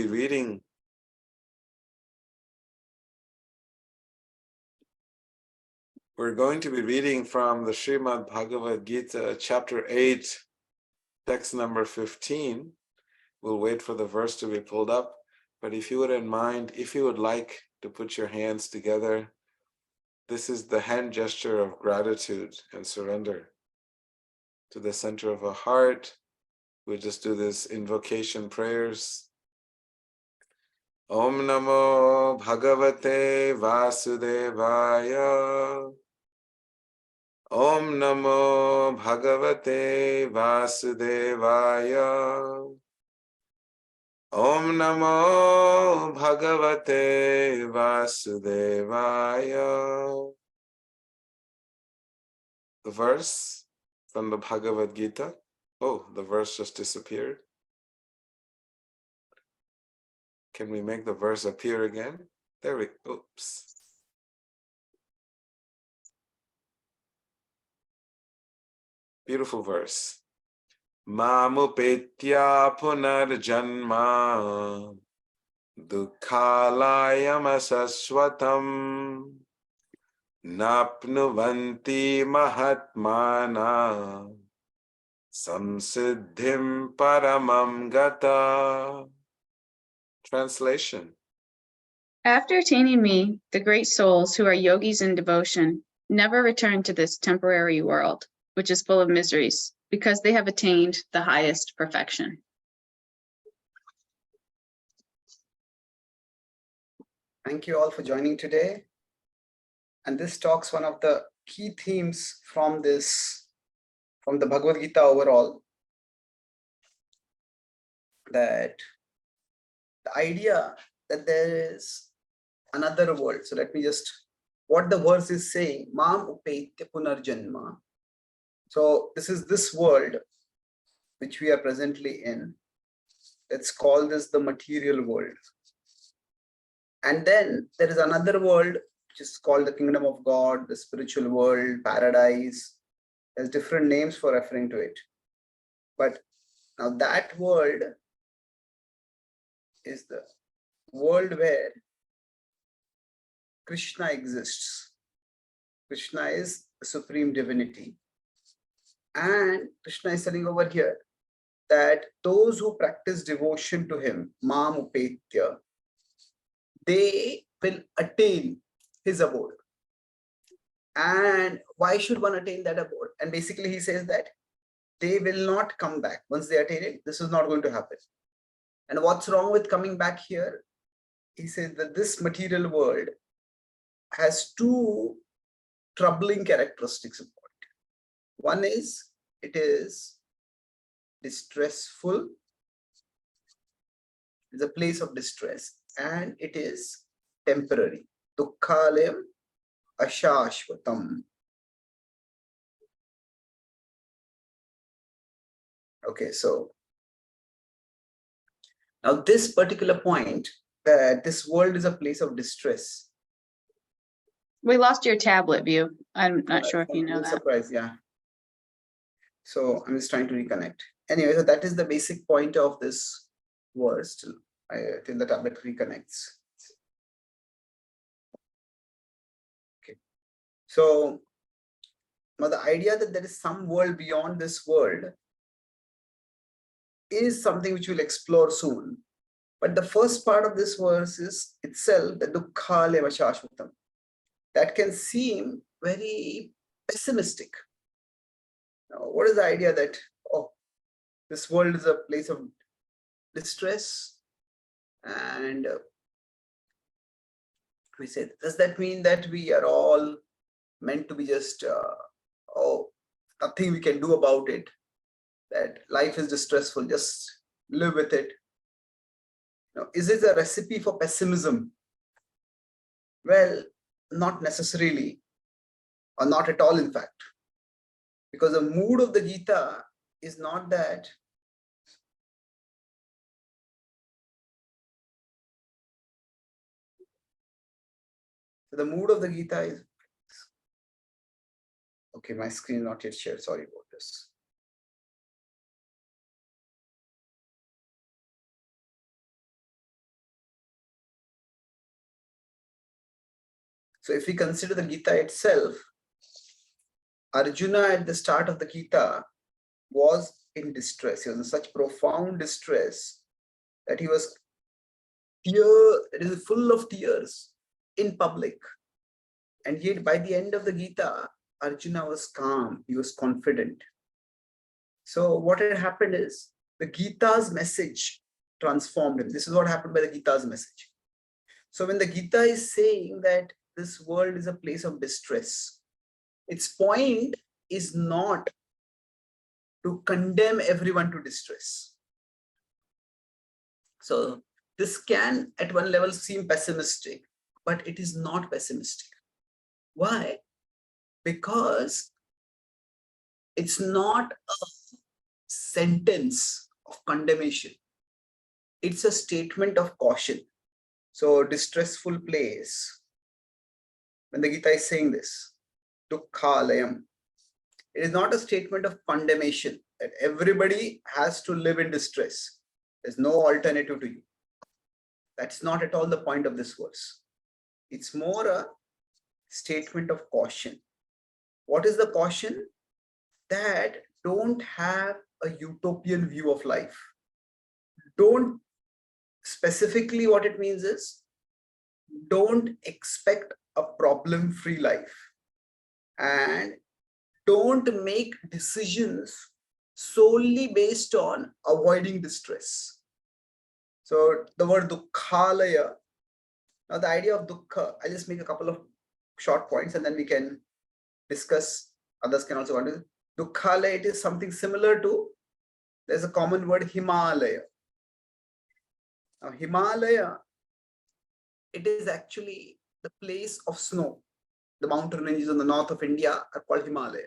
reading We're going to be reading from the Srimad Bhagavad Gita, chapter 8, text number 15. We'll wait for the verse to be pulled up. But if you wouldn't mind, if you would like to put your hands together, this is the hand gesture of gratitude and surrender to the center of our heart. We'll just do this invocation prayers. Om Namo Bhagavate Vasudevaya. Om Namo Bhagavate Vasudevaya. Om Namo Bhagavate Vasudevaya. The verse from the Bhagavad Gita. Oh, the verse just disappeared. Can we make the verse appear again? There we go. Oops. Beautiful verse. Mamupetya punarjanma dukhalayam asaswatam napnuvanti mahatmana samsiddhim paramam gata. Translation. After attaining me, the great souls who are yogis in devotion never return to this temporary world, which is full of miseries, because they have attained the highest perfection. Thank you all for joining today. And this talks one of the key themes from the Bhagavad Gita overall, that the idea that there is another world. So let me just, what the verse is saying, Mam Upaitya Punarjanma. So this is this world which we are presently in. Let's call this the material world. And then there is another world which is called the kingdom of God, the spiritual world, paradise. There's different names for referring to it. But now that world is the world where Krishna exists. Krishna is the supreme divinity. And Krishna is telling over here that those who practice devotion to him, Mam Upetya, they will attain his abode. And why should one attain that abode? And basically he says that they will not come back. Once they attain it, this is not going to happen. And what's wrong with coming back here? He says that this material world has two troubling characteristics about it. One is, it is distressful. It's a place of distress, and it is temporary. Dukkhalayam ashashvatam. Okay, so now this particular point, that this world is a place of distress. We lost your tablet view. I'm not sure if you know that. Surprise, yeah. So I'm just trying to reconnect. Anyway, so that is the basic point of this verse till the tablet reconnects. Okay. So now the idea that there is some world beyond this world is something which we'll explore soon. But the first part of this verse is itself the dukkhalayam ashashvatam. That can seem very pessimistic. Now, what is the idea that, oh, this world is a place of distress? And we say, does that mean that we are all meant to be just, nothing we can do about it? That life is distressful, just live with it. Now, is it a recipe for pessimism? Well, not necessarily, or not at all, in fact. Because the mood of the Gita is not that the mood of the Gita is, okay, my screen not yet shared, sorry about this. So if we consider the Gita itself, Arjuna at the start of the Gita was in distress. He was in such profound distress that he was full of tears in public. And yet by the end of the Gita, Arjuna was calm, he was confident. So what had happened is the Gita's message transformed him. This is what happened by the Gita's message. So when the Gita is saying that this world is a place of distress, its point is not to condemn everyone to distress. So this can at one level seem pessimistic, but it is not pessimistic. Why? Because it's not a sentence of condemnation. It's a statement of caution. So distressful place, when the Gita is saying this, dukkhalayam, it is not a statement of condemnation that everybody has to live in distress. There's no alternative to you. That's not at all the point of this verse. It's more a statement of caution. What is the caution? That don't have a utopian view of life. Don't, specifically what it means is, don't expect a problem-free life. And don't make decisions solely based on avoiding distress. So the word dukkhalaya, now the idea of dukkha, I'll just make a couple of short points and then we can discuss. Others can also wonder. Dukkhalaya, it is something similar to, there's a common word, Himalaya. Now Himalaya, it is actually the place of snow. The mountain ranges in the north of India are called Himalaya.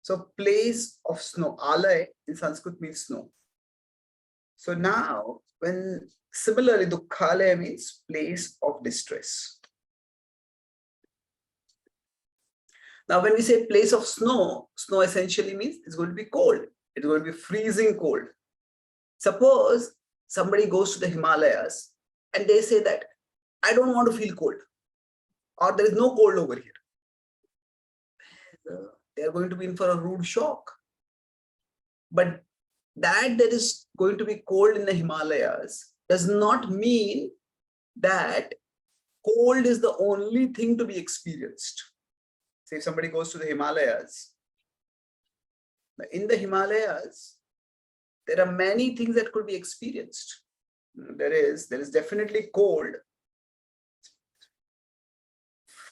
So place of snow, alay in Sanskrit means snow. So now when similarly dukkhalaya means place of distress. Now when we say place of snow, snow essentially means it's going to be cold. It's going to be freezing cold. Suppose somebody goes to the Himalayas and they say that I don't want to feel cold, or there is no cold over here. They are going to be in for a rude shock. But that there is going to be cold in the Himalayas does not mean that cold is the only thing to be experienced. Say if somebody goes to the Himalayas, in the Himalayas, there are many things that could be experienced. There is definitely cold.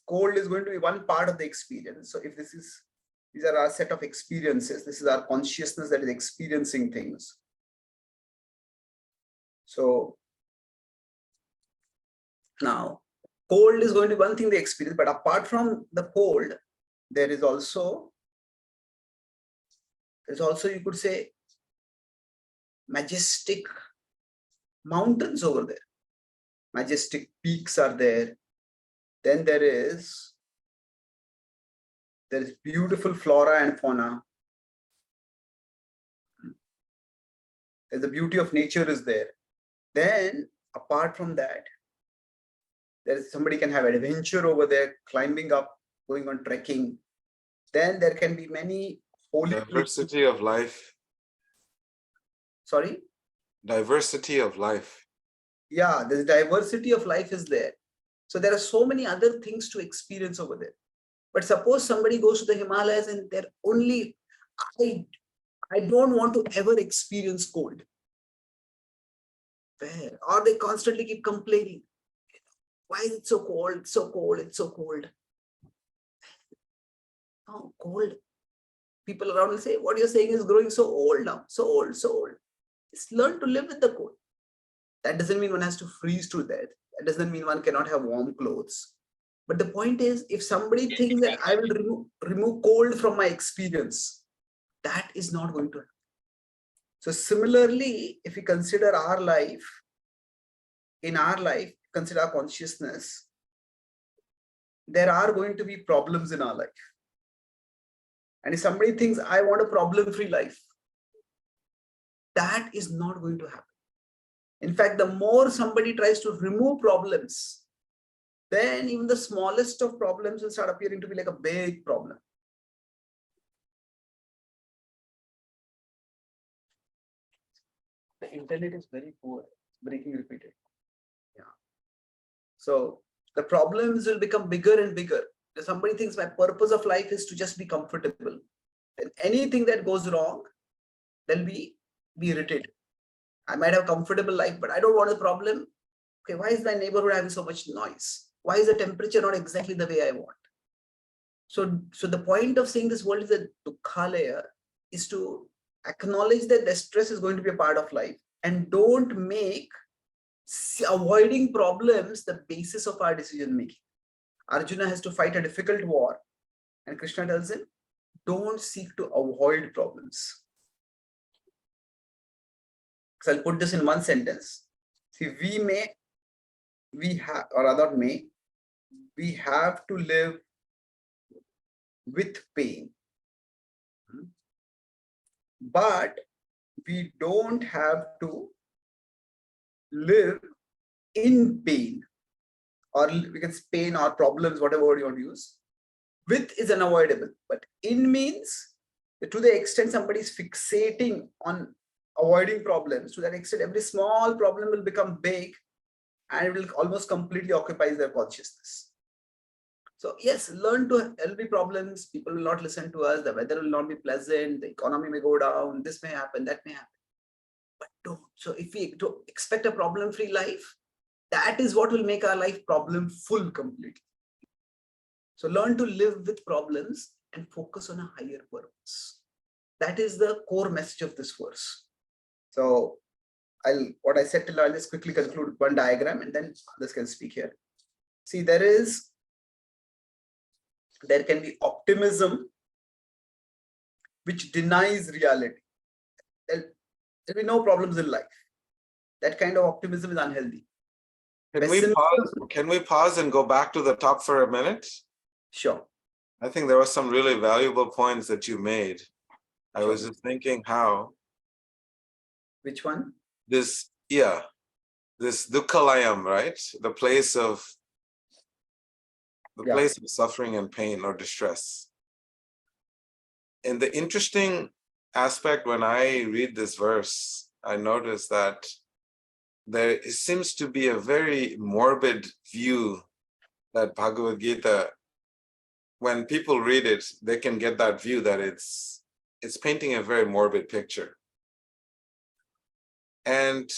Cold is going to be one part of the experience. So if these are our set of experiences, this is our consciousness that is experiencing things. So now cold is going to be one thing they experience, but apart from the cold, there is also you could say majestic mountains over there. Majestic peaks are there. Then there is beautiful flora and fauna. The beauty of nature is there. Then apart from that, somebody can have adventure over there, climbing up, going on trekking. Then there can be many holy diversity of life. Sorry? Diversity of life. Yeah, the diversity of life is there. So there are so many other things to experience over there. But suppose somebody goes to the Himalayas and they're only, I don't want to ever experience cold. Where? Or they constantly keep complaining. Why is it so cold? It's so cold. It's so cold. Oh, cold. People around will say, what you're saying is growing so old now. So old, so old. Just learn to live with the cold. That doesn't mean one has to freeze to death. That doesn't mean one cannot have warm clothes. But the point is, if somebody thinks that I will remove cold from my experience, that is not going to happen. So similarly, if we consider our life, in our life, consider our consciousness, there are going to be problems in our life. And if somebody thinks, I want a problem-free life, that is not going to happen. In fact, the more somebody tries to remove problems, then even the smallest of problems will start appearing to be like a big problem. The internet is very poor, breaking repeated. Yeah. So the problems will become bigger and bigger. If somebody thinks my purpose of life is to just be comfortable, then anything that goes wrong, they'll be irritated. I might have a comfortable life, but I don't want a problem. Okay, why is my neighborhood having so much noise? Why is the temperature not exactly the way I want? So the point of saying this world is a dukkhalaya is to acknowledge that the stress is going to be a part of life, and don't make avoiding problems the basis of our decision making. Arjuna has to fight a difficult war, and Krishna tells him, don't seek to avoid problems. So I'll put this in one sentence. See, we have to live with pain, but we don't have to live in pain, or we can say pain or problems, whatever word you want to use. With is unavoidable, but in means that to the extent somebody is fixating on avoiding problems, to that extent every small problem will become big and it will almost completely occupy their consciousness. So yes, learn to help problems. People will not listen to us. The weather will not be pleasant. The economy may go down. This may happen. That may happen. But don't. So if we don't expect a problem-free life, that is what will make our life problem-full completely. So learn to live with problems and focus on a higher purpose. That is the core message of this verse. So what I said till now, I'll just quickly conclude one diagram and then others can speak here. See, there can be optimism which denies reality. There'll be no problems in life. That kind of optimism is unhealthy. Can we pause and go back to the top for a minute? Sure. I think there were some really valuable points that you made. I was just thinking how. Which one? This dukkhalayam, right? The place of suffering and pain or distress. And the interesting aspect when I read this verse, I notice that there seems to be a very morbid view that Bhagavad Gita, when people read it, they can get that view that it's painting a very morbid picture. And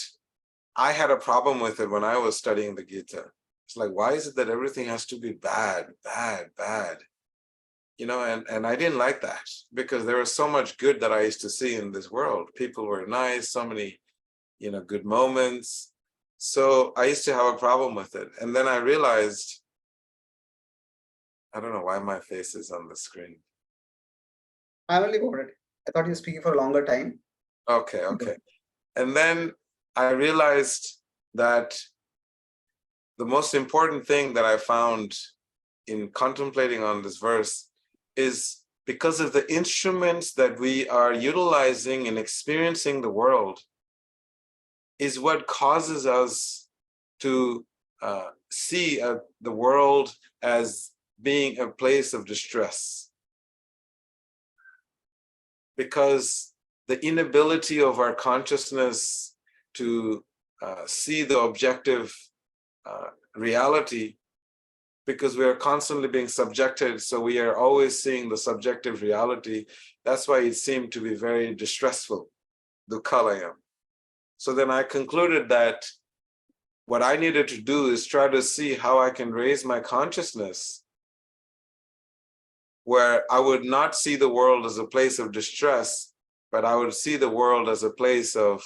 I had a problem with it when I was studying the Gita. It's like, why is it that everything has to be bad, bad, bad? You know, and I didn't like that because there was so much good that I used to see in this world. People were nice, so many, good moments. So I used to have a problem with it. And then I realized, I don't know why my face is on the screen. I only got it. I thought you were speaking for a longer time. Okay. And then I realized that the most important thing that I found in contemplating on this verse is because of the instruments that we are utilizing in experiencing the world is what causes us to see the world as being a place of distress. Because the inability of our consciousness to see the objective reality, because we are constantly being subjected, so we are always seeing the subjective reality. That's why it seemed to be very distressful, dukkhalayam. So then I concluded that what I needed to do is try to see how I can raise my consciousness where I would not see the world as a place of distress, but I would see the world as a place of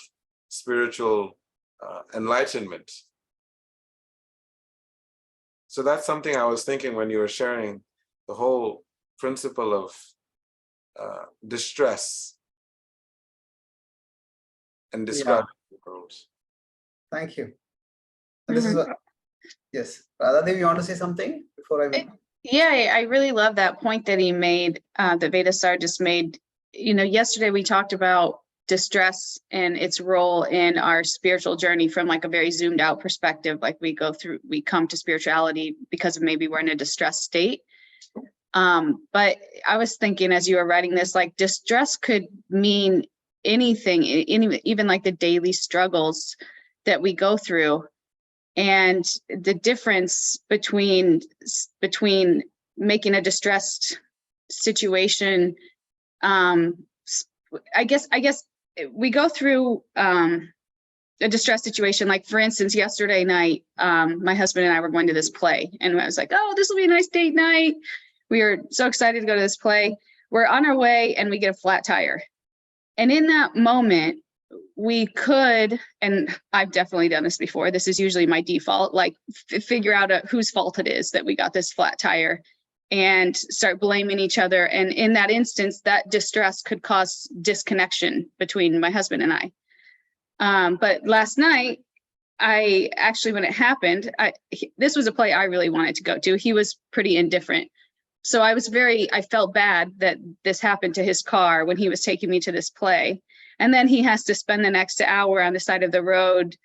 spiritual enlightenment. So that's something I was thinking when you were sharing the whole principle of distress and describing the world. Thank you. And this is what, yes. Radhadevi, you want to say something before I move? Yeah, I really love that point that he made, that Vedasar just made. Yesterday we talked about distress and its role in our spiritual journey from like a very zoomed out perspective. Like we come to spirituality because of maybe we're in a distressed state. But I was thinking as you were writing this, like distress could mean anything, even like the daily struggles that we go through. And the difference between making a distressed situation, I guess we go through a distressed situation. Like for instance, yesterday night, my husband and I were going to this play, and I was like, "Oh, this will be a nice date night." We were so excited to go to this play. We're on our way, and we get a flat tire. And in that moment, we could, and I've definitely done this before, this is usually my default, like figure out whose fault it is that we got this flat tire and start blaming each other. And in that instance, that distress could cause disconnection between my husband and I. But last night, I actually, when it happened, this was a play I really wanted to go to. He was pretty indifferent. So I felt bad that this happened to his car when he was taking me to this play. And then he has to spend the next hour on the side of the road,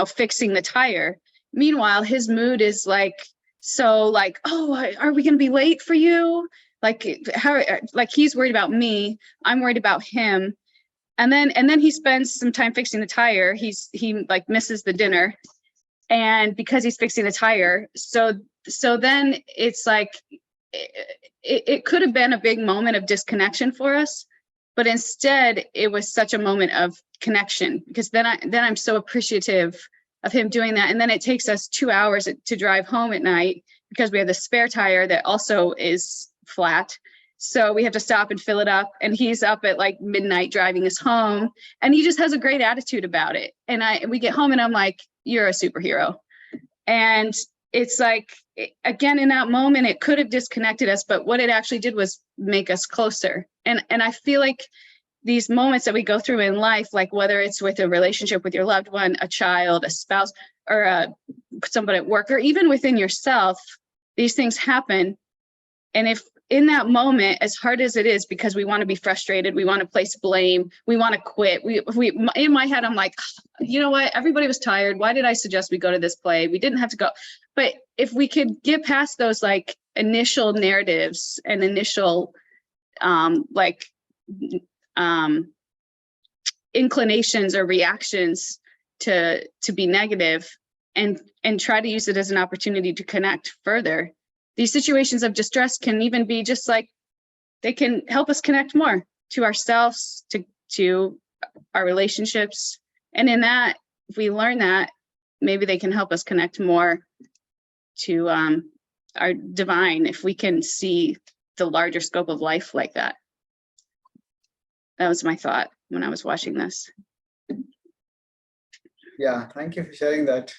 fixing the tire. Meanwhile, his mood is like, oh, are we going to be late for you? Like he's worried about me. I'm worried about him. And then he spends some time fixing the tire. He like misses the dinner. And because he's fixing the tire, so then it's like, it could have been a big moment of disconnection for us, but instead it was such a moment of connection, because then I'm so appreciative of him doing that. And then it takes us 2 hours to drive home at night because we have the spare tire that also is flat. So we have to stop and fill it up. And he's up at like midnight driving us home, and he just has a great attitude about it. And we get home and I'm like, "You're a superhero." And it's like, again, in that moment, it could have disconnected us, but what it actually did was make us closer. And I feel like these moments that we go through in life, like whether it's with a relationship with your loved one, a child, a spouse, or somebody at work, or even within yourself, these things happen. And if in that moment, as hard as it is, because we want to be frustrated, we want to place blame, we want to quit. We in my head, I'm like, you know what? Everybody was tired. Why did I suggest we go to this play? We didn't have to go. But if we could get past those like initial narratives and initial inclinations or reactions to be negative, and try to use it as an opportunity to connect further, these situations of distress can even be just like, they can help us connect more to ourselves, to our relationships. And in that, if we learn that, maybe they can help us connect more to our divine, if we can see the larger scope of life like that. That was my thought when I was watching this. Yeah, thank you for sharing that.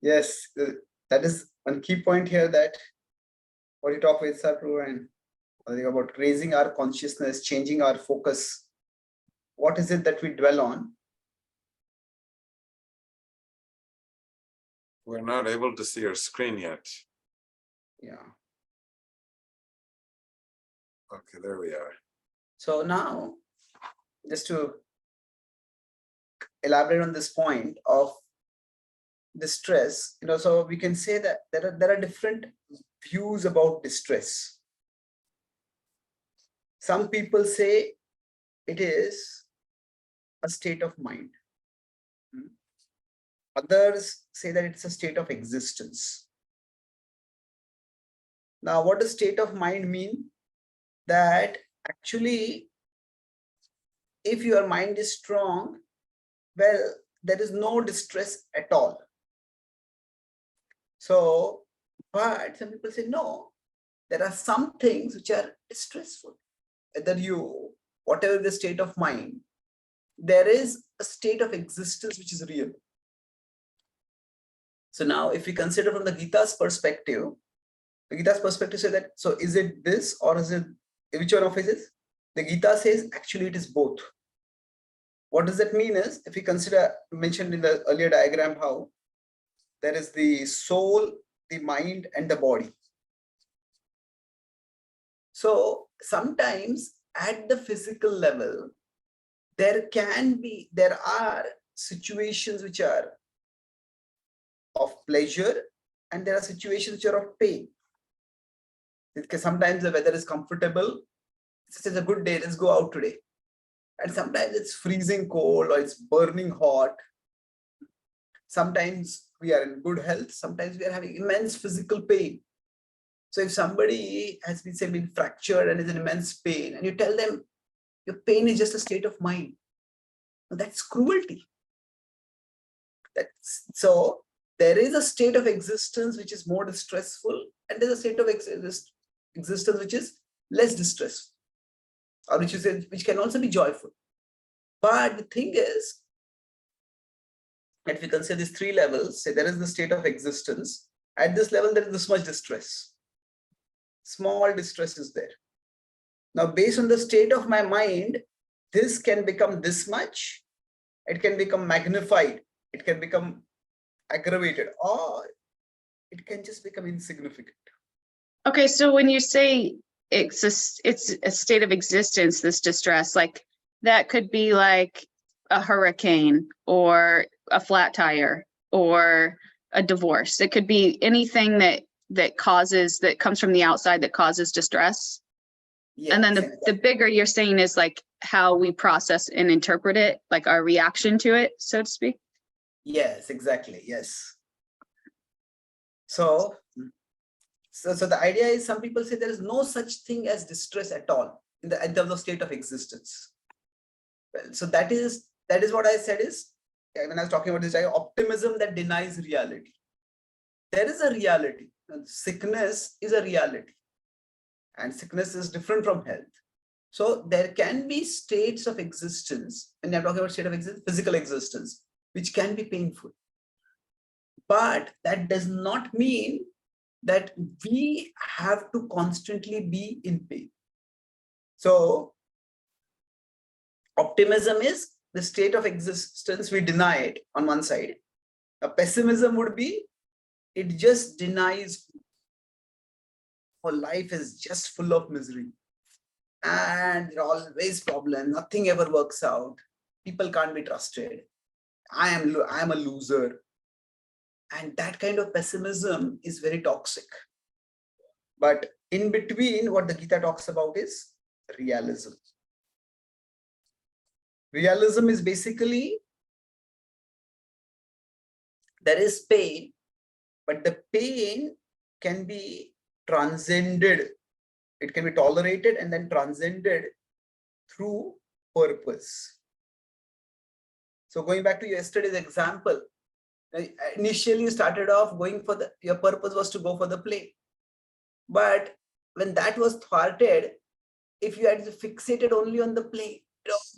Yes, that is one key point here, that what you talk with Sadhguru, and I think about raising our consciousness, changing our focus. What is it that we dwell on? We're not able to see your screen yet. Yeah. Okay, there we are. So now, just to elaborate on this point of distress, so we can say that there are different views about distress. Some people say it is a state of mind. Others say that it's a state of existence. Now, what does state of mind mean? That actually, if your mind is strong, well, there is no distress at all. So, but some people say, no, there are some things which are distressful. Whatever the state of mind, there is a state of existence which is real. So now, if we consider from the Gita's perspective, the Gita's perspective says that, so is it this or is it, which one of it is? The Gita says, actually it is both. What does that mean is, if we consider, mentioned in the earlier diagram, how there is the soul, the mind, and the body. So sometimes at the physical level, there are situations which are of pleasure, and there are situations which are of pain. Because sometimes the weather is comfortable, it's a good day, let's go out today. And sometimes it's freezing cold or it's burning hot. Sometimes we are in good health, sometimes we are having immense physical pain. So if somebody has been fractured and is in immense pain, and you tell them your pain is just a state of mind, that's cruelty. So there is a state of existence which is more distressful, and there's a state of existence which is less distressful, or which can also be joyful. But the thing is, if we consider these three levels, say there is the state of existence. At this level, there is this much distress. Small distress is there. Now, based on the state of my mind, this can become this much. It can become magnified. It can become aggravated, or it can just become insignificant. Okay, so when you say it's a state of existence, this distress, like that could be like a hurricane or a flat tire or a divorce. It could be anything that comes from the outside that causes distress. Yes. And then the bigger you're saying is like how we process and interpret it, like our reaction to it, so to speak. Yes, exactly. Yes. So the idea is, some people say there is no such thing as distress at all in terms of state of existence. Well, so that is what I said is, when I was talking about this optimism that denies reality. There is a reality. Sickness is a reality, and sickness is different from health. So there can be states of existence, and I'm talking about state of existence, physical existence, which can be painful. But that does not mean that we have to constantly be in pain. So optimism is the state of existence we deny it on one side. A pessimism would be, it just denies, for life is just full of misery. And there are always problems, nothing ever works out. People can't be trusted. I am a loser. And that kind of pessimism is very toxic. But in between, what the Gita talks about is realism. Realism is basically, there is pain, but the pain can be transcended. It can be tolerated and then transcended through purpose. So going back to yesterday's example, initially you started off going for your purpose was to go for the play. But when that was thwarted, if you had fixated only on the play,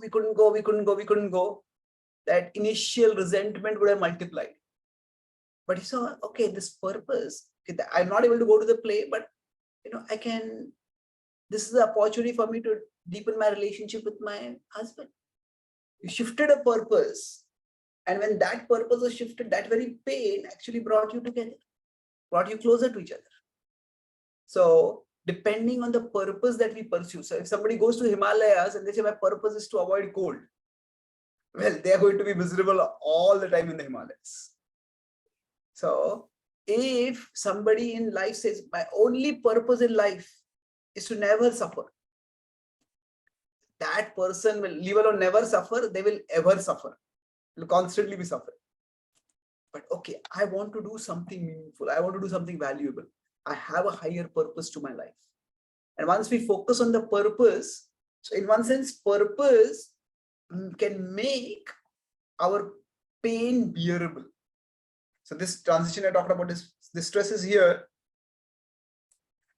we couldn't go, that initial resentment would have multiplied. But you saw, okay, this purpose, I'm not able to go to the play, but this is the opportunity for me to deepen my relationship with my husband. You shifted a purpose. And when that purpose was shifted, that very pain actually brought you together, brought you closer to each other. So depending on the purpose that we pursue. So if somebody goes to Himalayas and they say, my purpose is to avoid cold, well, they are going to be miserable all the time in the Himalayas. So if somebody in life says, my only purpose in life is to never suffer, that person will, leave alone never suffer, they will ever suffer. Will constantly be suffering. But okay, I want to do something meaningful. I want to do something valuable. I have a higher purpose to my life. And once we focus on the purpose, so in one sense, purpose can make our pain bearable. So this transition I talked about, this stress is here.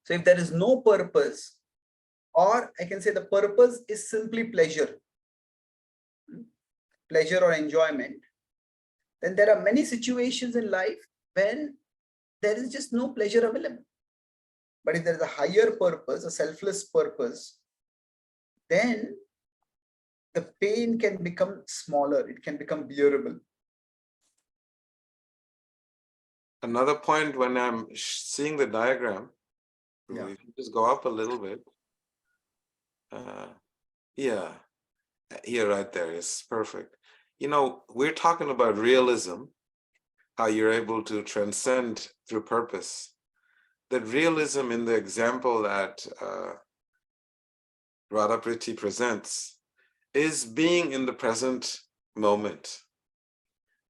So if there is no purpose, or I can say the purpose is simply pleasure or enjoyment, then there are many situations in life when there is just no pleasure available. But if there is a higher purpose, a selfless purpose, then the pain can become smaller, it can become bearable. Another point, when I'm seeing the diagram, if you just go up a little bit, yeah, You're right there. It's perfect. You know, we're talking about realism, how you're able to transcend through purpose. That realism in the example that Radhapriti presents is being in the present moment.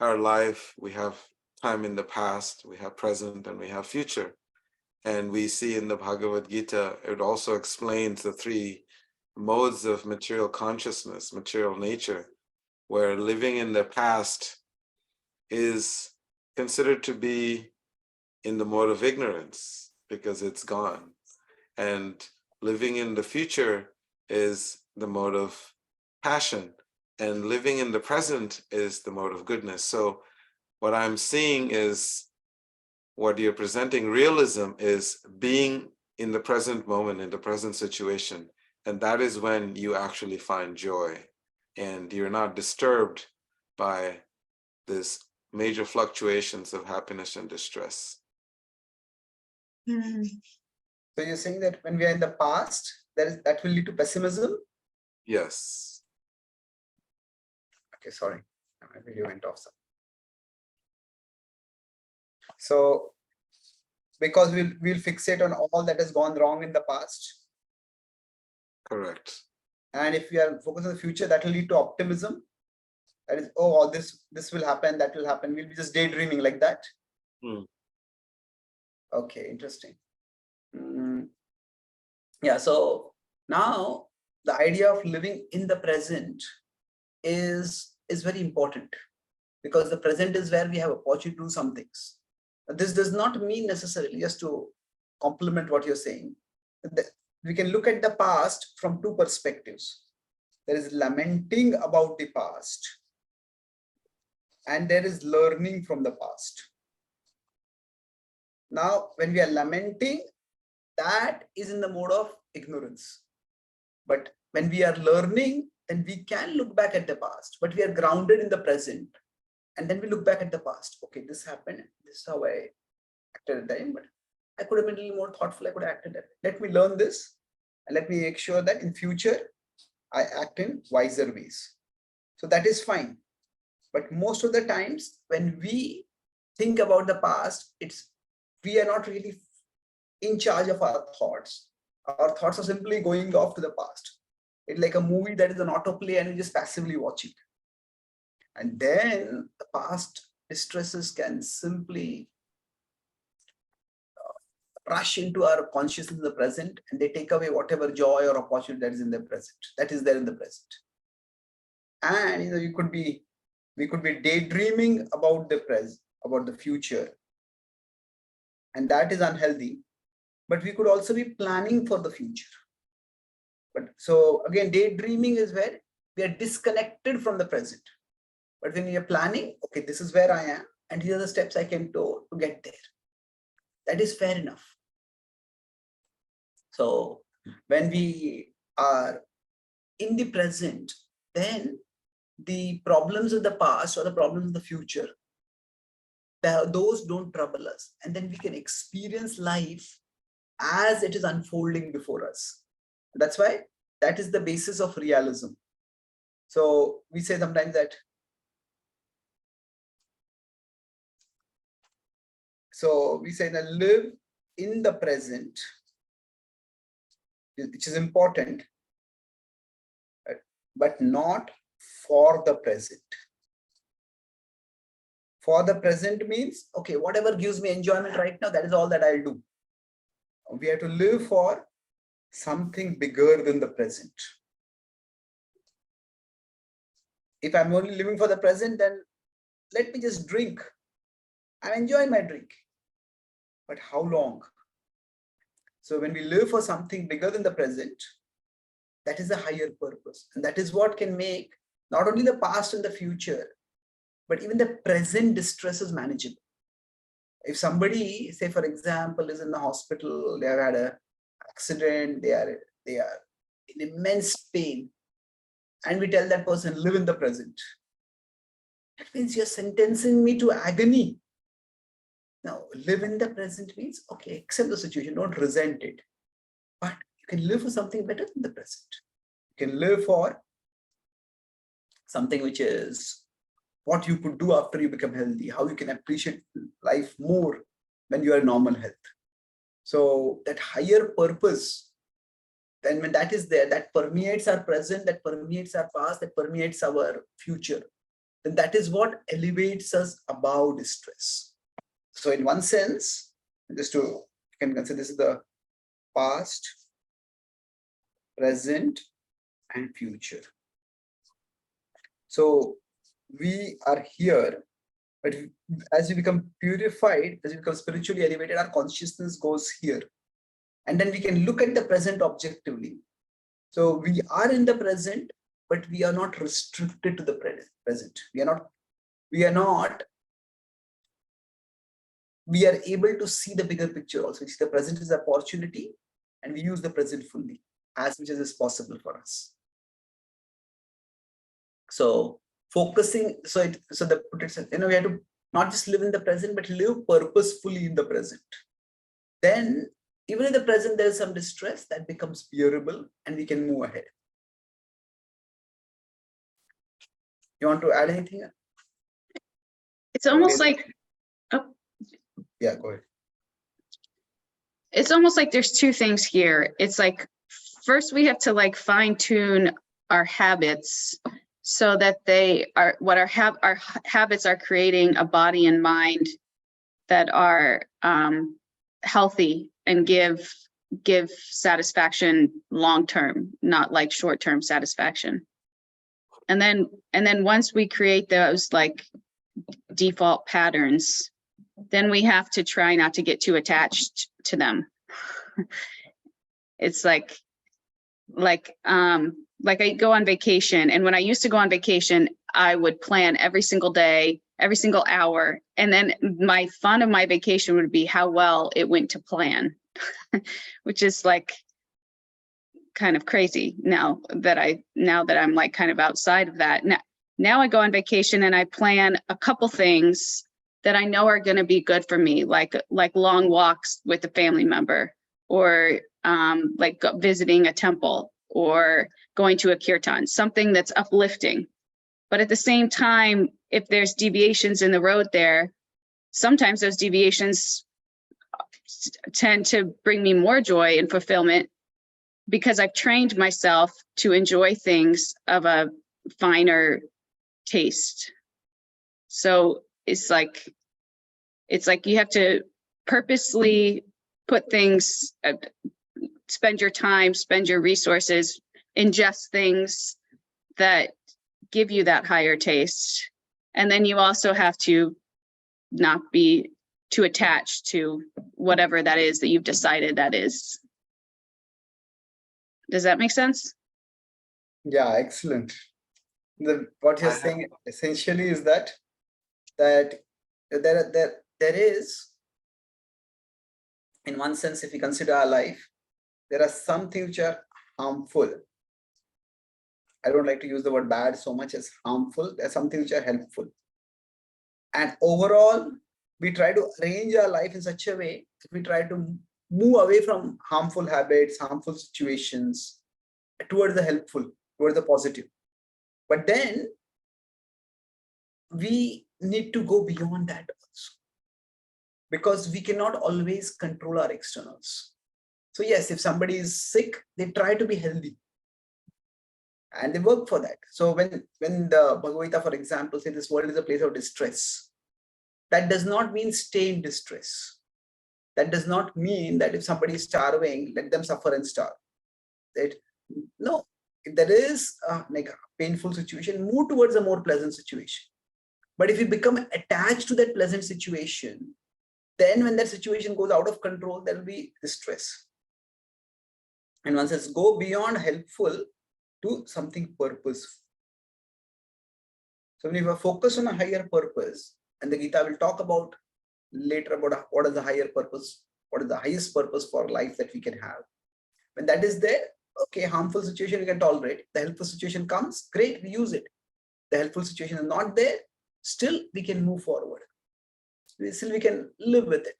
Our life, we have time in the past, we have present, and we have future. And we see in the Bhagavad Gita, it also explains the three modes of material consciousness, material nature, where living in the past is considered to be in the mode of ignorance because it's gone. And living in the future is the mode of passion. And living in the present is the mode of goodness. So what I'm seeing is what you're presenting, realism, is being in the present moment, in the present situation. And that is when you actually find joy. And you're not disturbed by this major fluctuations of happiness and distress. So you're saying that when we are in the past, that will lead to pessimism? Yes. Okay, sorry, my video went off. So because we'll fixate on all that has gone wrong in the past. Correct. And if we are focused on the future, that will lead to optimism. That is, oh, this will happen, that will happen. We'll be just daydreaming like that. Okay, interesting. Yeah, so now the idea of living in the present is very important, because the present is where we have opportunity to do some things. This does not mean necessarily, just to complement what you're saying, that we can look at the past from two perspectives. There is lamenting about the past, and there is learning from the past. Now, when we are lamenting, that is in the mode of ignorance. But when we are learning, then we can look back at the past, but we are grounded in the present. And then we look back at the past. Okay, this happened. This is how I acted at the time, but I could have been a little more thoughtful. I could have acted that way. Let me learn this, and let me make sure that in future, I act in wiser ways. So that is fine. But most of the times when we think about the past, we are not really in charge of our thoughts. Our thoughts are simply going off to the past. It's like a movie that is an autoplay and we're just passively watching. And then the past distresses can simply rush into our consciousness in the present, and they take away whatever joy or opportunity that is in the present, that is there in the present. And we could be daydreaming about the present, about the future, and that is unhealthy. But we could also be planning for the future. But so again, daydreaming is where we are disconnected from the present. But when we are planning, okay, this is where I am, and these are the steps I can do to get there. That is fair enough. So when we are in the present, then the problems of the past or the problems of the future, those don't trouble us. And then we can experience life as it is unfolding before us. That's why that is the basis of realism. So we say sometimes that, live in the present, which is important, but not for the present. For the present means, okay, whatever gives me enjoyment right now, that is all that I'll do. We have to live for something bigger than the present. If I'm only living for the present, then let me just drink. I'm enjoying my drink. But how long? So when we live for something bigger than the present, that is a higher purpose. And that is what can make not only the past and the future, but even the present distresses manageable. If somebody, say for example, is in the hospital, they have had an accident, they are in immense pain, and we tell that person, live in the present. That means you're sentencing me to agony. Now, live in the present means, okay, accept the situation, don't resent it. But you can live for something better than the present. You can live for something which is what you could do after you become healthy, how you can appreciate life more when you are in normal health. So that higher purpose, then when that is there, that permeates our present, that permeates our past, that permeates our future, then that is what elevates us above distress. So in one sense, just to, you can consider this is the past, present, and future. So we are here, but as we become purified, as we become spiritually elevated, our consciousness goes here. And then we can look at the present objectively. So we are in the present, but we are not restricted to the present. We are able to see the bigger picture also. The present is an opportunity, and we use the present fully, as much as is possible for us. So focusing, we have to not just live in the present, but live purposefully in the present. Then even in the present, there is some distress that becomes bearable and we can move ahead. You want to add anything? It's almost like, yeah, go ahead. It's almost like there's two things here. It's like, first we have to like fine tune our habits so that they are what our habits are creating a body and mind that are healthy and give satisfaction long term, not like short term satisfaction. And then once we create those like default patterns, then we have to try not to get too attached to them. It's like I go on vacation, and when I used to go on vacation, I would plan every single day, every single hour, and then my fun of my vacation would be how well it went to plan, which is like kind of crazy now that I'm like kind of outside of that. Now I go on vacation and I plan a couple things that I know are going to be good for me, like long walks with a family member, or like visiting a temple, or going to a kirtan, something that's uplifting. But at the same time, if there's deviations in the road there, sometimes those deviations tend to bring me more joy and fulfillment because I've trained myself to enjoy things of a finer taste. So it's like you have to purposely put things, spend your time, spend your resources, ingest things that give you that higher taste. And then you also have to not be too attached to whatever that is that you've decided that is. Does that make sense? Yeah, excellent. What you're saying essentially is that there is, in one sense, if we consider our life, there are some things which are harmful. I don't like to use the word bad so much as harmful. There are some things which are helpful. And overall, we try to arrange our life in such a way that we try to move away from harmful habits, harmful situations, towards the helpful, towards the positive. But then we need to go beyond that also, because we cannot always control our externals. So yes, if somebody is sick, they try to be healthy and they work for that. So when the Bhagavad Gita, for example, says this world is a place of distress, that does not mean stay in distress. That does not mean that if somebody is starving, let them suffer and starve. No, if there is like a painful situation, move towards a more pleasant situation. But if you become attached to that pleasant situation, then when that situation goes out of control, there will be distress. And one says, go beyond helpful to something purposeful. So when you focus on a higher purpose, and the Gita will talk about later about what is the higher purpose, what is the highest purpose for life that we can have. When that is there, okay, harmful situation we can tolerate. The helpful situation comes, great, we use it. The helpful situation is not there, still we can move forward. Still we can live with it.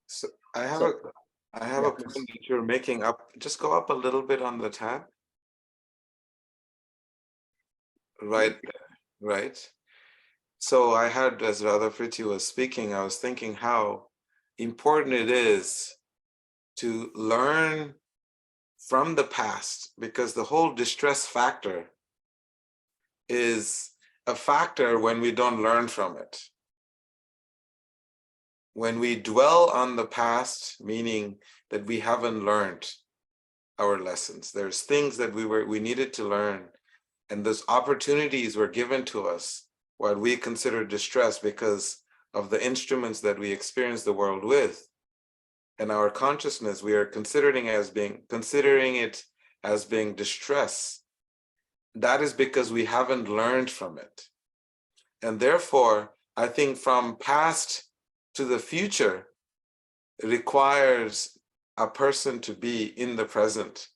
So I have a point that you're making up. Just go up a little bit on the tab. right there, right? So I had, as Radha Priti was speaking, I was thinking how important it is to learn from the past, because the whole distress factor is a factor when we don't learn from it. When we dwell on the past, meaning that we haven't learned our lessons. There's things that we needed to learn, and those opportunities were given to us what we consider distress because of the instruments that we experience the world with. And our consciousness, we are considering it as being distress. That is because we haven't learned from it. And therefore, I think from past to the future requires a person to be in the present.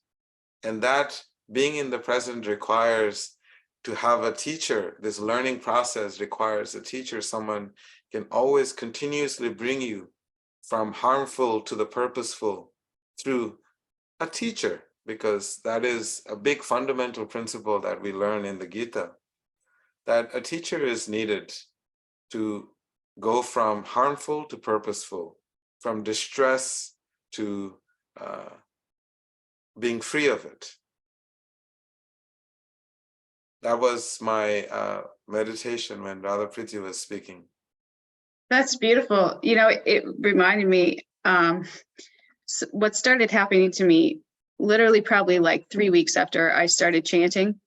And that being in the present requires to have a teacher. This learning process requires a teacher. Someone can always continuously bring you from harmful to the purposeful through a teacher, because that is a big fundamental principle that we learn in the Gita, that a teacher is needed to go from harmful to purposeful, from distress to being free of it. That was my meditation when Radha Priti was speaking. That's beautiful. You know, it reminded me, what started happening to me literally probably like 3 weeks after I started chanting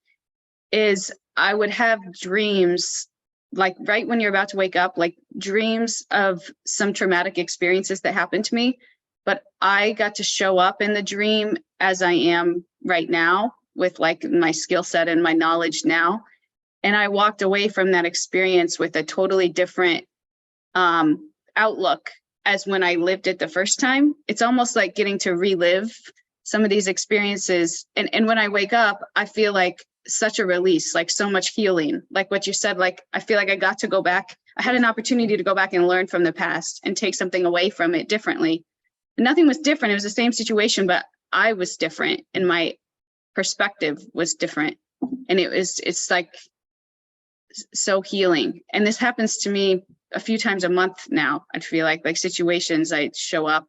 is I would have dreams, like right when you're about to wake up, like dreams of some traumatic experiences that happened to me. But I got to show up in the dream as I am right now with like my skill set and my knowledge now. And I walked away from that experience with a totally different outlook as when I lived it the first time. It's almost like getting to relive some of these experiences. And when I wake up, I feel like such a release, like so much healing, like what you said, like I feel like I got to go back. I had an opportunity to go back and learn from the past and take something away from it differently. And nothing was different. It was the same situation, but I was different and my perspective was different. And it's like so healing. And this happens to me a few times a month now. I feel like situations I show up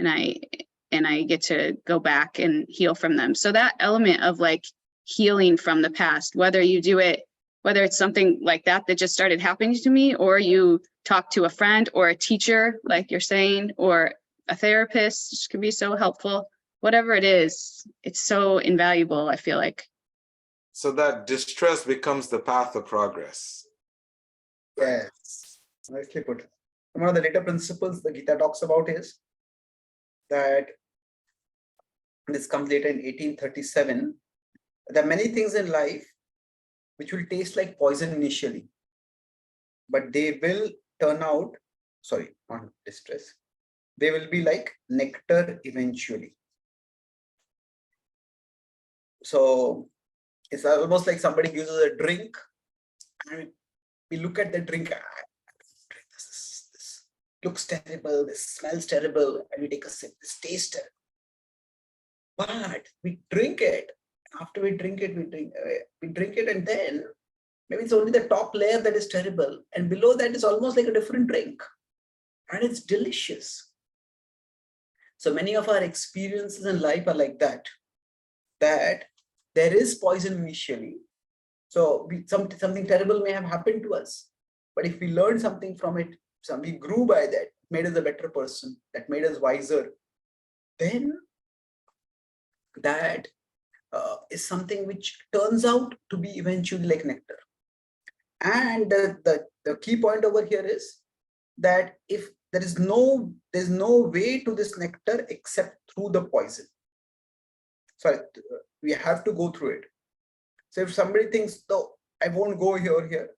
and I get to go back and heal from them. So that element of like healing from the past, whether you do it, whether it's something like that just started happening to me, or you talk to a friend or a teacher, like you're saying, or a therapist, which can be so helpful. Whatever it is, it's so invaluable, I feel like. So that distress becomes the path of progress. Yes, nicely put. One of the later principles the Gita talks about is that, this comes later in 1837, there are many things in life which will taste like poison initially, but they will turn out, sorry, not distress, they will be like nectar eventually. So it's almost like somebody gives us a drink and we look at the drink, this looks terrible, this smells terrible, and we take a sip, this tastes terrible. But we drink it. After we drink it, we drink it, and then maybe it's only the top layer that is terrible, and below that is almost like a different drink, and it's delicious. So many of our experiences in life are like that, that there is poison initially. So something terrible may have happened to us, but if we learn something from it, we grew by that, made us a better person, that made us wiser, then that is something which turns out to be eventually like nectar. And the key point over here is that if there's no way to this nectar except through the poison. So we have to go through it. So if somebody thinks, no, I won't go here,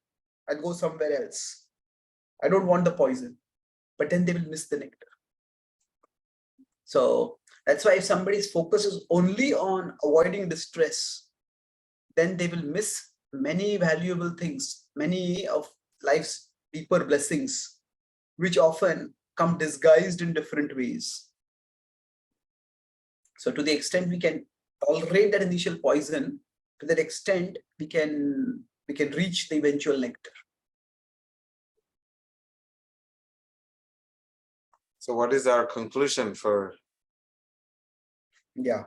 I'll go somewhere else, I don't want the poison, but then they will miss the nectar. So that's why if somebody's focus is only on avoiding distress, then they will miss many valuable things, many of life's deeper blessings, which often come disguised in different ways. So to the extent we can tolerate that initial poison, to that extent we can we can reach the eventual nectar. So what is our conclusion for? Yeah.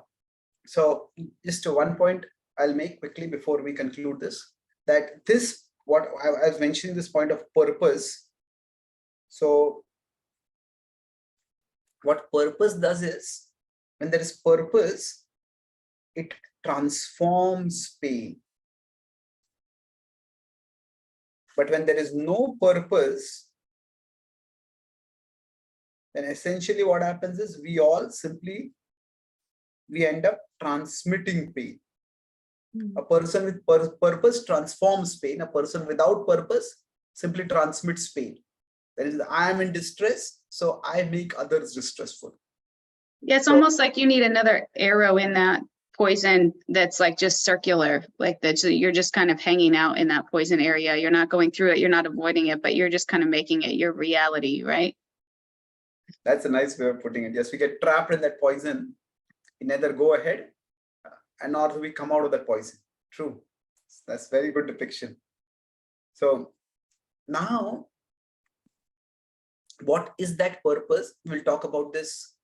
So just one point I'll make quickly before we conclude this, that this, what I was mentioning, this point of purpose. So what purpose does is, when there is purpose, it transforms pain. But when there is no purpose, then essentially what happens is we end up transmitting pain. A person with purpose transforms pain. A person without purpose simply transmits pain. That is, I am in distress, so I make others distressful. Yeah, it's almost like you need another arrow in that poison that's like just circular, like that. So you're just kind of hanging out in that poison area. You're not going through it. You're not avoiding it, but you're just kind of making it your reality, right? That's a nice way of putting it. Yes, we get trapped in that poison. We neither go ahead and nor do we come out of that poison. True. That's very good depiction. So now, what is that purpose? We'll talk about this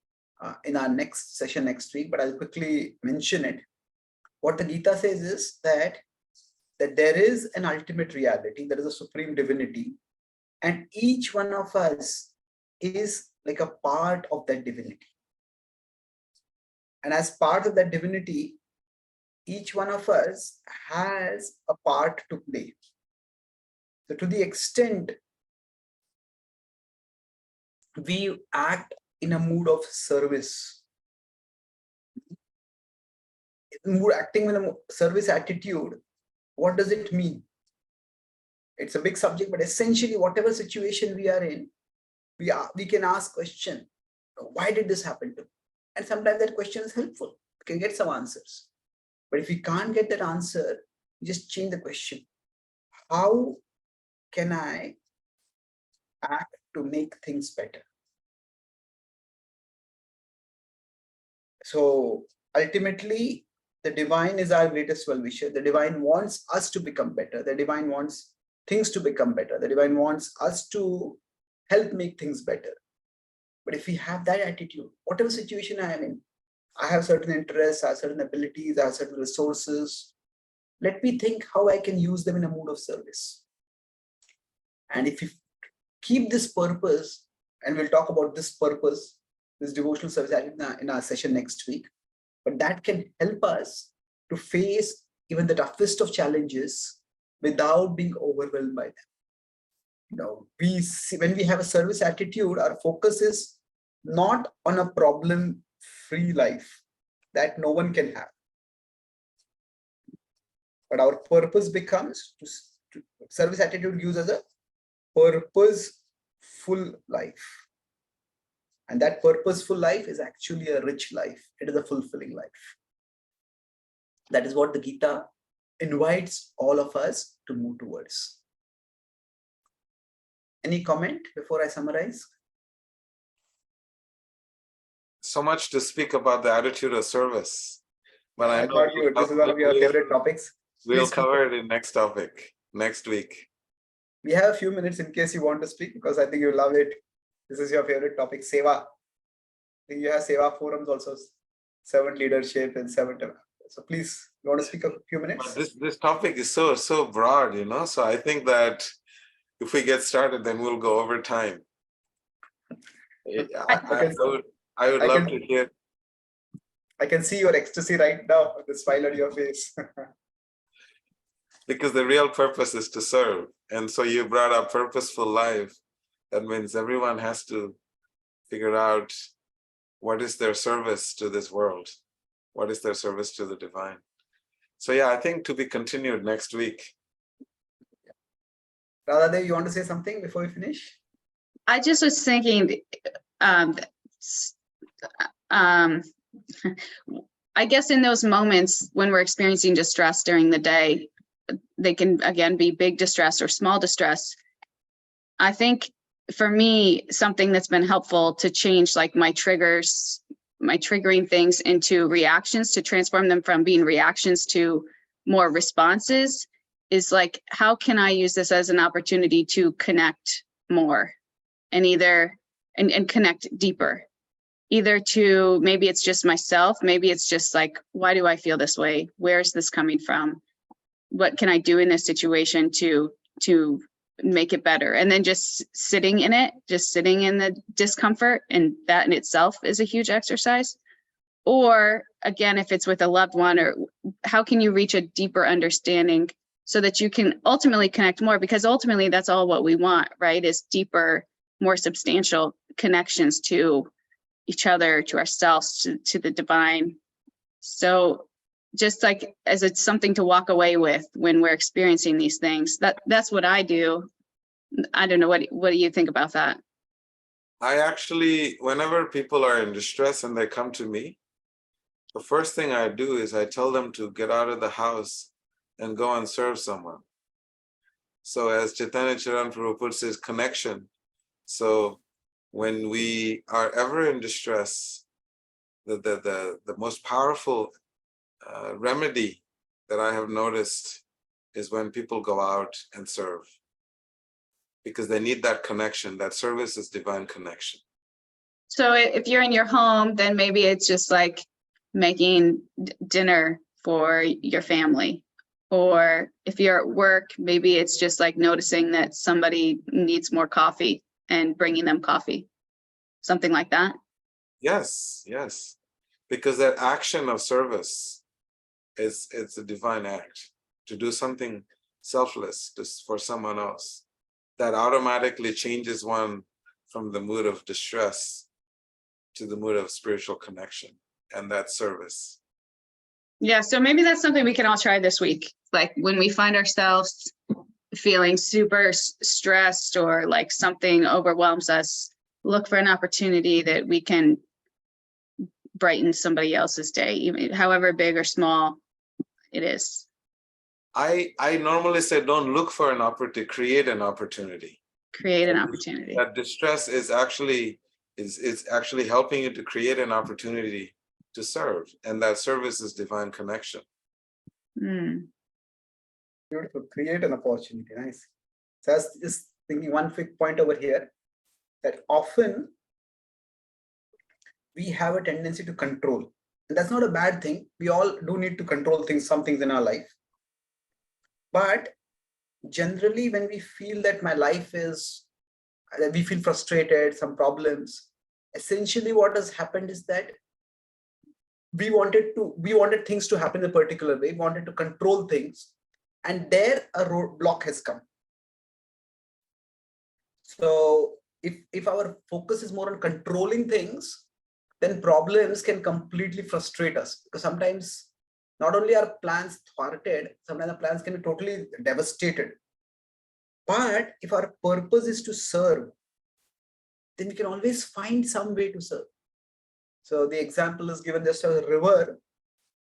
in our next session next week, but I'll quickly mention it. What the Gita says is that there is an ultimate reality, there is a supreme divinity, and each one of us is like a part of that divinity. And as part of that divinity, each one of us has a part to play. So to the extent we act in a mood of service, acting with a service attitude, what does it mean? It's a big subject, but essentially whatever situation we are in, we can ask question, why did this happen to me? And sometimes that question is helpful. We can get some answers. But if we can't get that answer, we just change the question. How can I act to make things better? So ultimately, the divine is our greatest well-wisher. The divine wants us to become better. The divine wants things to become better. The divine wants us to help make things better. But if we have that attitude, whatever situation I am in, I have certain interests, I have certain abilities, I have certain resources. Let me think how I can use them in a mood of service. And if you keep this purpose, and we'll talk about this purpose, this devotional service in our session next week, but that can help us to face even the toughest of challenges without being overwhelmed by them. You know, we see, when we have a service attitude, our focus is not on a problem-free life that no one can have. But our purpose becomes service attitude gives us a purposeful life. And that purposeful life is actually a rich life. It is a fulfilling life. That is what the Gita invites all of us to move towards. Any comment before I summarize? So much to speak about the attitude of service. But I know thought this is one of your favorite topics. We'll cover it in next topic, next week. We have a few minutes in case you want to speak, because I think you love it. This is your favorite topic, Seva. I think you have Seva forums also, servant leadership and servant. So please, you want to speak a few minutes? But this topic is so broad, you know. So I think that if we get started, then we'll go over time. I would love to hear. I can see your ecstasy right now, the smile on your face. Because the real purpose is to serve. And so you brought up purposeful life. That means everyone has to figure out what is their service to this world. What is their service to the divine? So yeah, I think to be continued next week. Radha, you want to say something before we finish? I just was thinking, I guess in those moments when we're experiencing distress during the day, they can again be big distress or small distress. I think for me, something that's been helpful to change like my triggers, my triggering things into reactions, to transform them from being reactions to more responses, is like, how can I use this as an opportunity to connect more and and connect deeper? Either to, maybe it's just myself, maybe it's just like, why do I feel this way? Where's this coming from? What can I do in this situation to make it better? And then just sitting in it, just sitting in the discomfort, and that in itself is a huge exercise. Or again, if it's with a loved one, or how can you reach a deeper understanding so that you can ultimately connect more? Because ultimately that's all what we want, right? Is deeper, more substantial connections to each other, to ourselves, to the divine. So just like as it's something to walk away with when we're experiencing these things, that's what I do. I don't know, what do you think about that? I actually, whenever people are in distress and they come to me, the first thing I do is I tell them to get out of the house and go and serve someone. So as Chaitanya Charan Prabhu puts his connection, so when we are ever in distress, the most powerful remedy that I have noticed is when people go out and serve, because they need that connection. That service is divine connection. So if you're in your home, then maybe it's just like making dinner for your family. Or if you're at work, maybe it's just like noticing that somebody needs more coffee and bringing them coffee, something like that. Yes, yes, because that action of service it's a divine act. To do something selfless just for someone else, that automatically changes one from the mood of distress to the mood of spiritual connection and that service. Yeah, so maybe that's something we can all try this week. Like when we find ourselves feeling super stressed or like something overwhelms us, look for an opportunity that we can brighten somebody else's day, even however big or small it is. I normally say don't look for an opportunity, create an opportunity. Create an opportunity. That distress is actually helping you to create an opportunity to serve, and that service is divine connection. Beautiful. Create an opportunity. Nice. So I was just thinking one quick point over here, that often we have a tendency to control. And that's not a bad thing. We all do need to control things, some things in our life. But generally, when we feel that we feel frustrated, some problems, essentially what has happened is that we wanted things to happen in a particular way, we wanted to control things, and there a roadblock has come. So if our focus is more on controlling things, then problems can completely frustrate us, because sometimes not only are plans thwarted, sometimes the plans can be totally devastated. But if our purpose is to serve, then we can always find some way to serve. So the example is given just as a river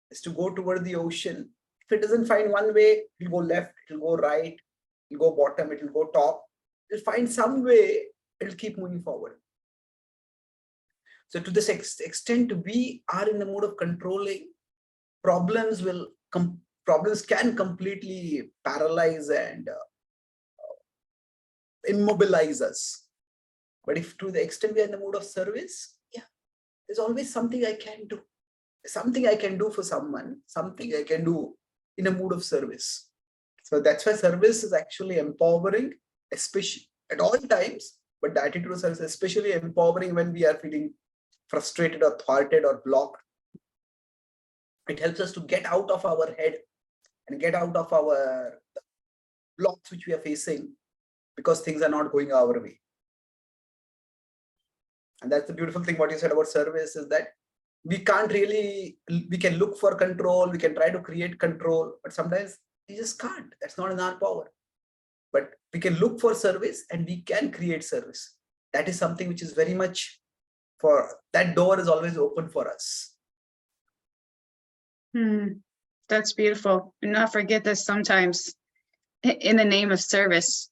is to go toward the ocean. If it doesn't find one way, it'll go left, it'll go right, it'll go bottom, it'll go top. It'll find some way, it'll keep moving forward. So to this extent, we are in the mode of controlling, problems can completely paralyze and immobilize us. But if to the extent we are in the mode of service, yeah, there's always something I can do. Something I can do for someone, something I can do in a mood of service. So that's why service is actually empowering, especially at all times, but the attitude of service is especially empowering when we are feeling frustrated or thwarted or blocked. It helps us to get out of our head and get out of our blocks which we are facing because things are not going our way. And that's the beautiful thing what you said about service, is that we can look for control, we can try to create control, but sometimes we just can't. That's not in our power. But we can look for service and we can create service. That is something which is very much that door is always open for us. That's beautiful. And not forget that sometimes in the name of service,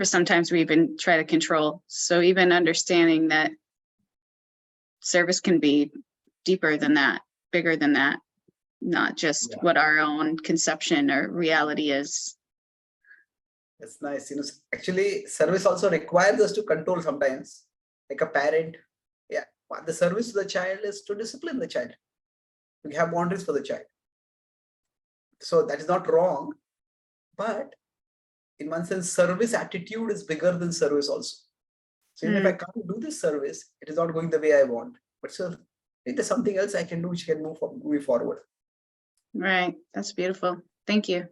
sometimes we even try to control. So even understanding that service can be deeper than that, bigger than that, not just what our own conception or reality is. That's nice. Actually, service also requires us to control sometimes, like a parent. Yeah, the service to the child is to discipline the child. We have boundaries for the child. So that is not wrong, but in one sense, service attitude is bigger than service also. So even if I can't do this service, it is not going the way I want. But still, if there's something else I can do which can move me forward. Right. That's beautiful. Thank you.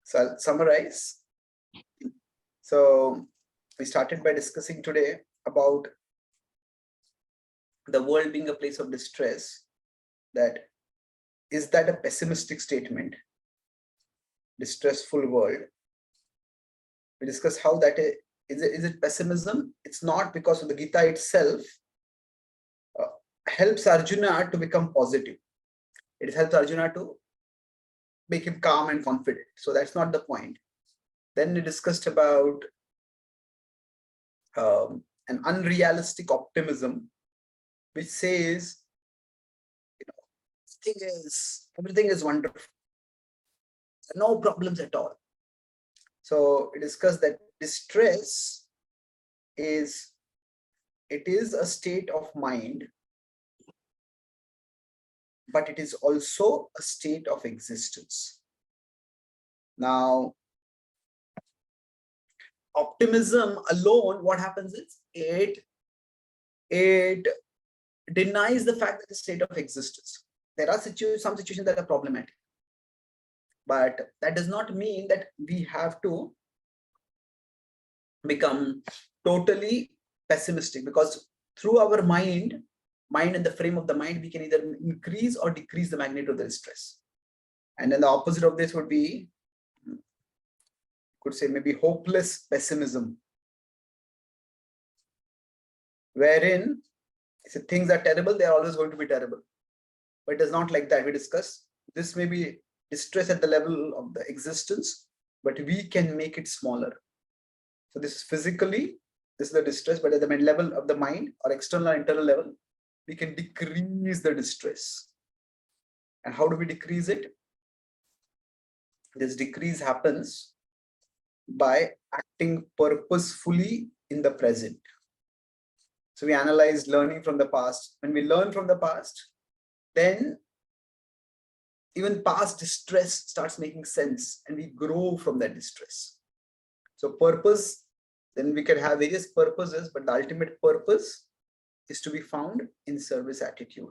So I'll summarize. So we started by discussing today about the world being a place of distress. That is that a pessimistic statement? Distressful world. We discussed how that is it pessimism? It's not, because of the Gita itself helps Arjuna to become positive. It helps Arjuna to make him calm and confident. So that's not the point. Then we discussed about an unrealistic optimism, which says, everything is wonderful, no problems at all. So we discussed that distress is a state of mind, but it is also a state of existence. Now, optimism alone, what happens is it denies the fact that it's a state of existence. There are some situations that are problematic, but that does not mean that we have to become totally pessimistic, because through our mind and the frame of the mind, we can either increase or decrease the magnitude of the distress. And then the opposite of this would be, could say maybe hopeless pessimism, wherein if things are terrible, they are always going to be terrible. But it is not like that. We discuss this may be distress at the level of the existence, but we can make it smaller. So this is physically, this is the distress, but at the level of the mind or external or internal level, we can decrease the distress. And how do we decrease it? This decrease happens by acting purposefully in the present. So we analyzed learning from the past. When we learn from the past, then even past distress starts making sense and we grow from that distress. So purpose, then we can have various purposes, but the ultimate purpose is to be found in service attitude.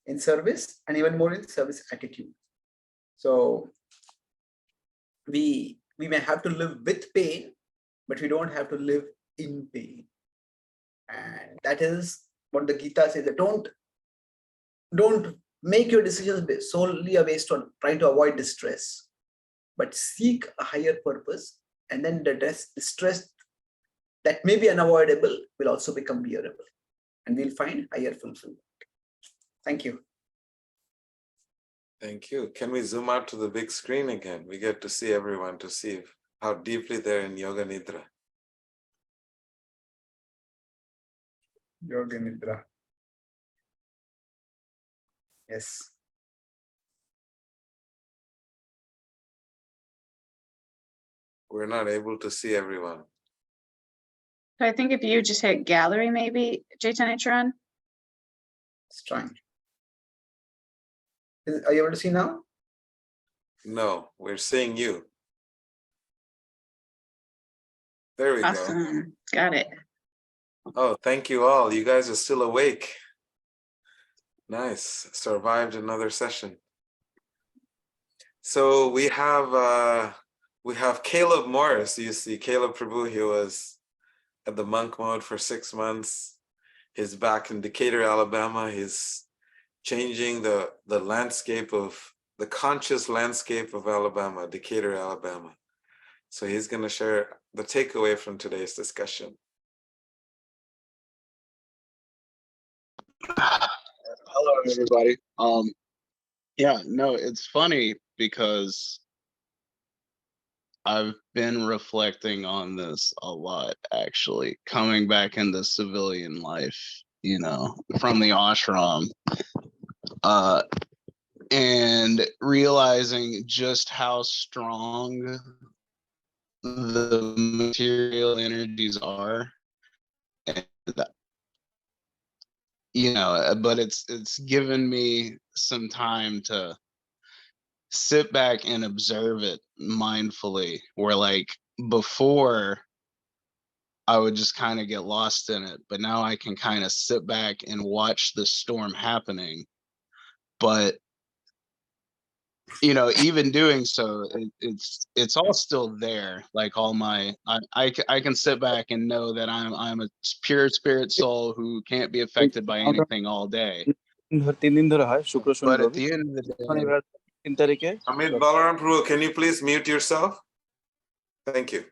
In service, and even more in service attitude. So we may have to live with pain, but we don't have to live in pain. And that is what the Gita says, that don't make your decisions solely based on trying to avoid distress, but seek a higher purpose, and then the distress that may be unavoidable will also become bearable, and we'll find higher fulfillment. Thank you. Thank you. Can we zoom out to the big screen again? We get to see everyone, to see how deeply they're in Yoga Nidra. Yoga Nidra. Yes. We're not able to see everyone. I think if you just hit gallery, maybe, Chaitanya Charan. It's trying. Are you able to see now? No, we're seeing you. There we go. Awesome. Got it. Oh, thank you all. You guys are still awake. Nice. Survived another session. So we have Caleb Morris. You see, Caleb Prabhu, he was at the monk mode for 6 months. He's back in Decatur, Alabama. He's changing the landscape of the conscious landscape of Alabama, Decatur, Alabama. So he's going to share the takeaway from today's discussion. Hello, everybody. Yeah, no, it's funny because I've been reflecting on this a lot, actually, coming back into civilian life, from the ashram. and realizing just how strong the material energies are. And, but it's given me some time to sit back and observe it mindfully, where like before I would just kind of get lost in it, but now I can kind of sit back and watch the storm happening. But even doing so, it's all still there. Like all my, I can sit back and know that I'm a pure spirit soul who can't be affected by anything all day. But at the end of the day, Amit Balaram Prabhu, can you please mute yourself? Thank you.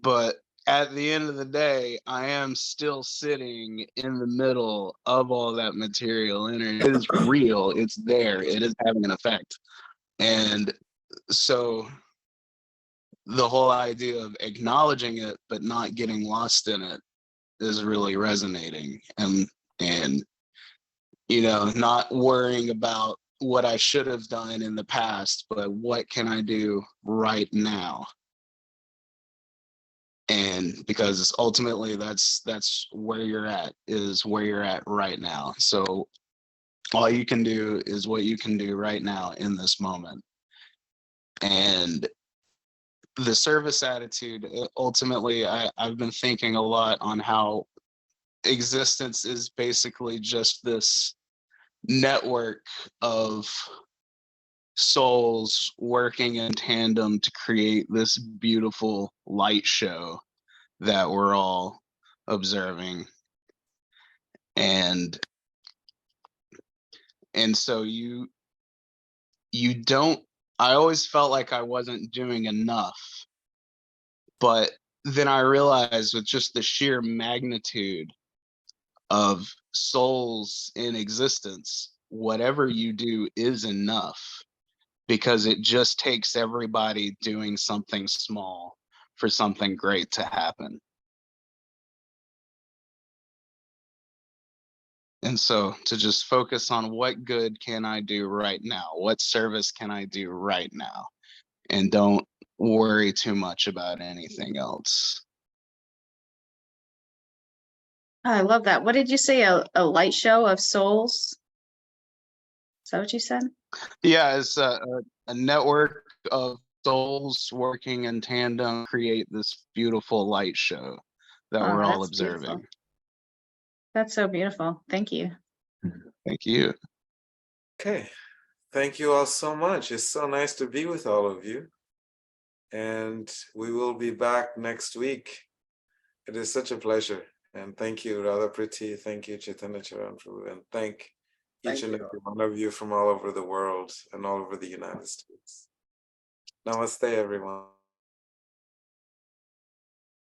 but at the end of the day, I am still sitting in the middle of all that material energy. It is real. It's there. It is having an effect. And so the whole idea of acknowledging it, but not getting lost in it is really resonating. And not worrying about what I should have done in the past, but what can I do right now? And because ultimately that's where you're at, is where you're at right now. So all you can do is what you can do right now in this moment. And the service attitude, ultimately, I've been thinking a lot on how existence is basically just this network of souls working in tandem to create this beautiful light show that we're all observing. And so you don't, I always felt like I wasn't doing enough, but then I realized with just the sheer magnitude of souls in existence, whatever you do is enough, because it just takes everybody doing something small for something great to happen. And so to just focus on what good can I do right now? What service can I do right now? And don't worry too much about anything else. I love that. What did you say? A light show of souls? Is that what you said? Yeah, it's a network of souls working in tandem create this beautiful light show that we're all That's observing. beautiful. That's so beautiful. Thank you. Thank you. Okay. Thank you all so much. It's so nice to be with all of you. And we will be back next week. It is such a pleasure. And thank you, Radha Priti. Thank you, Chaitanya Charan Prabhu. And thank each and every one of you from all over the world and all over the United States. Namaste, everyone.